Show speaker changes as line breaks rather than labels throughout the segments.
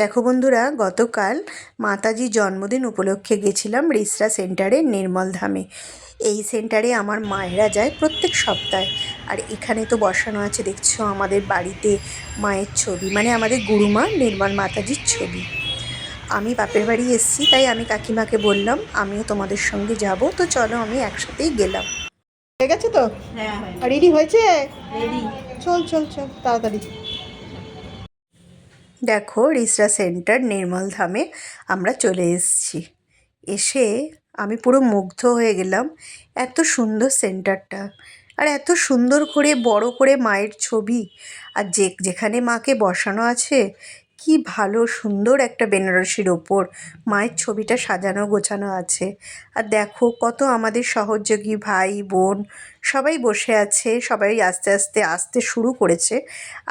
দেখো বন্ধুরা, গতকাল মাতাজির জন্মদিন উপলক্ষে গেছিলাম রিসরা সেন্টারে নির্মল ধামে। এই সেন্টারে আমার মায়েরা যায় প্রত্যেক সপ্তাহে। আর এখানে তো বসানো আছে, দেখছো আমাদের বাড়িতে মায়ের ছবি, মানে আমাদের গুরুমা নির্মল মাতাজির ছবি। আমি বাপের বাড়ি এসেছি, তাই আমি কাকিমাকে বললাম আমিও তোমাদের সঙ্গে যাব, তো চলো আমি একসাথেই গেলাম। হয়ে গেছে তো?
হ্যাঁ,
রেডি হয়েছে?
রেডি।
চল চল চল তাড়াতাড়ি। দেখো, রিসরা সেন্টার নির্মল ধামে আমরা চলে এসেছি। এসে আমি পুরো মুগ্ধ হয়ে গেলাম। এত সুন্দর সেন্টারটা, আর এত সুন্দর করে বড় করে মায়ের ছবি। আর যেখানে মাকে বসানো আছে, কি ভালো সুন্দর একটা বেনারসির ওপর মায়ের ছবিটা সাজানো গোছানো আছে। আর দেখো কত আমাদের সহযোগী ভাই বোন সবাই বসে আছে, সবাই আস্তে আস্তে আসতে শুরু করেছে।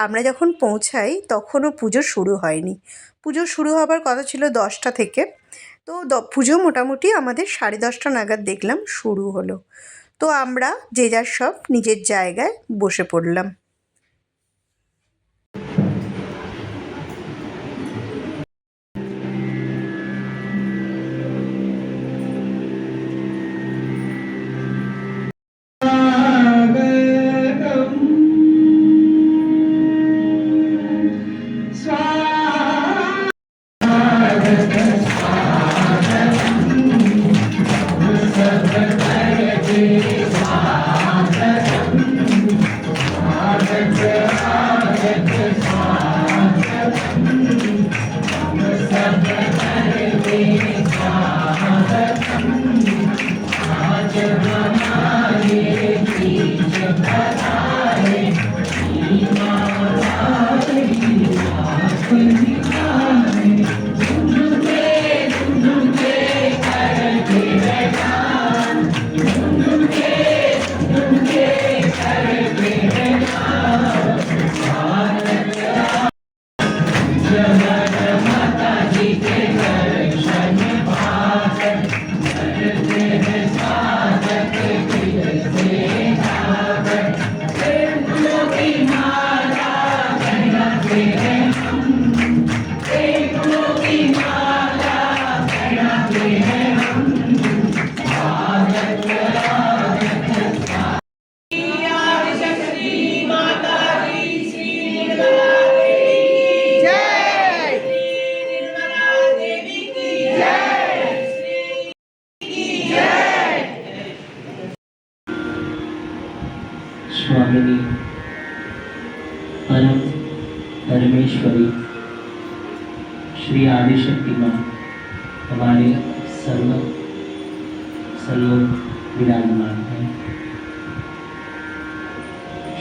আমরা যখন পৌঁছাই তখনও পুজো শুরু হয়নি। পুজো শুরু হবার কথা ছিল 10টা থেকে, তো পুজো মোটামুটি আমাদের 10:30 নাগাদ দেখলাম শুরু হলো। তো আমরা যে যার সব নিজের জায়গায় বসে পড়লাম।
स्वामिनी परम परमेश्वरी श्री आदिशक्ति माँ हमारे सर्व विराजमान है।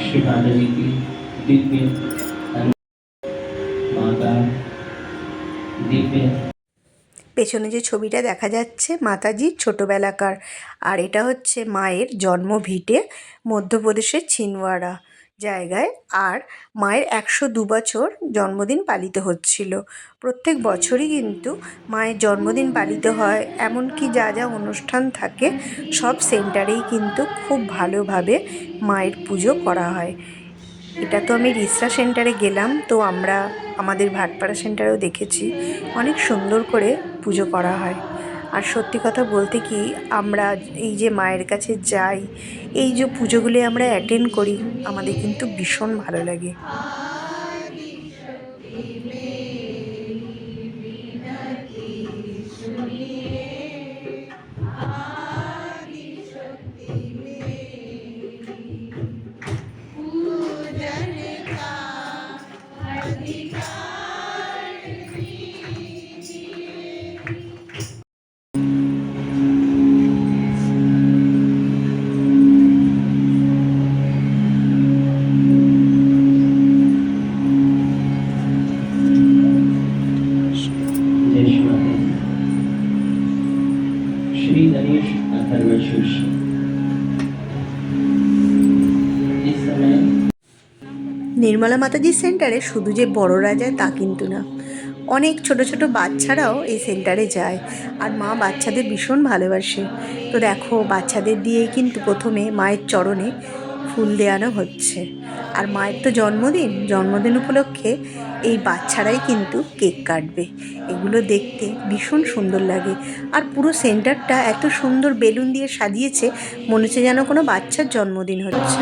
श्री माता जी की दिव्य माता दिव्य।
পেছনে যে ছবিটা দেখা যাচ্ছে মাতাজির ছোটোবেলাকার, আর এটা হচ্ছে মায়ের জন্মভিটে মধ্যপ্রদেশের ছিন্দওয়াড়া জায়গায়। আর মায়ের 102 বছর জন্মদিন পালিত হচ্ছিল। প্রত্যেক বছরই কিন্তু মায়ের জন্মদিন পালিত হয়, এমনকি যা যা অনুষ্ঠান থাকে সব সেন্টারেই কিন্তু খুব ভালোভাবে মায়ের পুজো করা হয়। এটা তো আমি রিসরা সেন্টারে গেলাম, তো আমরা আমাদের ভাটপাড়া সেন্টারেও দেখেছি অনেক সুন্দর করে পুজো করা হয়। আর সত্যি কথা বলতে কি, আমরা এই যে মায়ের কাছে যাই, এই যে পুজোগুলি আমরা অ্যাটেন্ড করি, আমাদের কিন্তু ভীষণ ভালো লাগে।
श्री गणेश अथर्वशीर्ष इस समय
নির্মলা মাতাজি সেন্টারে শুধু যে বড়রা যায় তা কিন্তু না, অনেক ছোট ছোট বাচ্চারাও এই সেন্টারে যায়। আর মা বাচ্চাদের ভীষণ ভালোবাসে। তো দেখো, বাচ্চাদের দিয়েই কিন্তু প্রথমে মায়ের চরণে ফুল দেওয়ানো হচ্ছে। আর মায়ের তো জন্মদিন উপলক্ষে এই বাচ্চারাই কিন্তু কেক কাটবে। এগুলো দেখতে ভীষণ সুন্দর লাগে। আর পুরো সেন্টারটা এত সুন্দর বেলুন দিয়ে সাজিয়েছে, মনে হচ্ছে যেন কোনো বাচ্চার জন্মদিন হচ্ছে।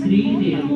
श्रीदेवो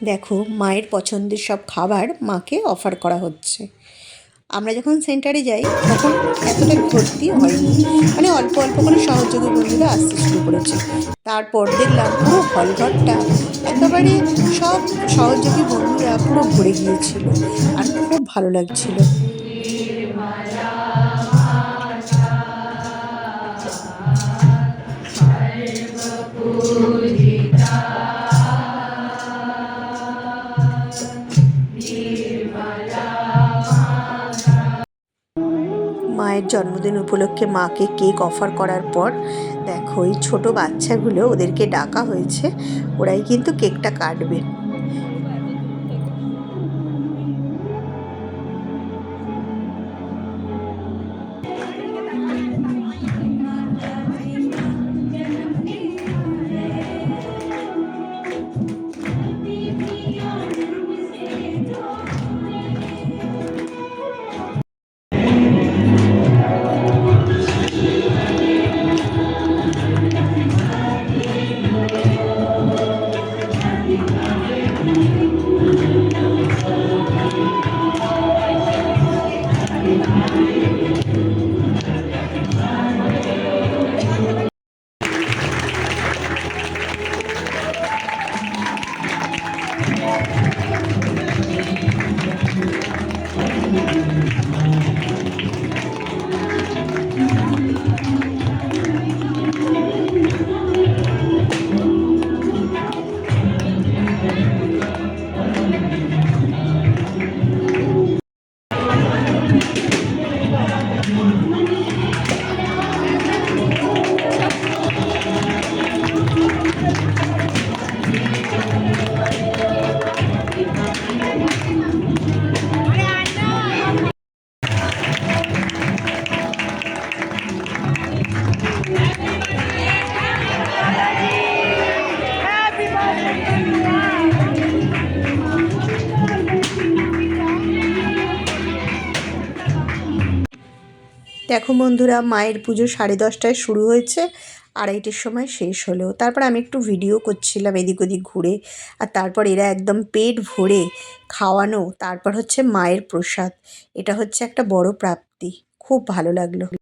দেখো, মায়ের পছন্দের সব খাবার মাকে অফার করা হচ্ছে। আমরা যখন সেন্টারে যাই তখন এতটা ভর্তি হয়নি, মানে অল্প অল্প করে সহযোগী বন্ধুরা আসতে শুরু করেছে। তারপর দেখলাম পুরো হলঘরটা একেবারে সব সহযোগী বন্ধুরা পুরো ভরে গিয়েছিল, আর খুব ভালো লাগছিল। মায়ের জন্মদিন উপলক্ষে মাকে কেক অফার করার পর দেখো, এই ছোটো বাচ্চাগুলো, ওদেরকে ডাকা হয়েছে, ওরাই কিন্তু কেকটা কাটবে। দেখো বন্ধুরা, মায়ের পুজো 10:30টায় শুরু হয়েছে, 2:30টার সময় শেষ হলো। তারপর আমি একটু ভিডিও করছিলাম এদিক ওদিক ঘুরে। আর তারপর এরা একদম পেট ভরে খাওয়ানো, তারপর হচ্ছে মায়ের প্রসাদ। এটা হচ্ছে একটা বড় প্রাপ্তি, খুব ভালো লাগলো।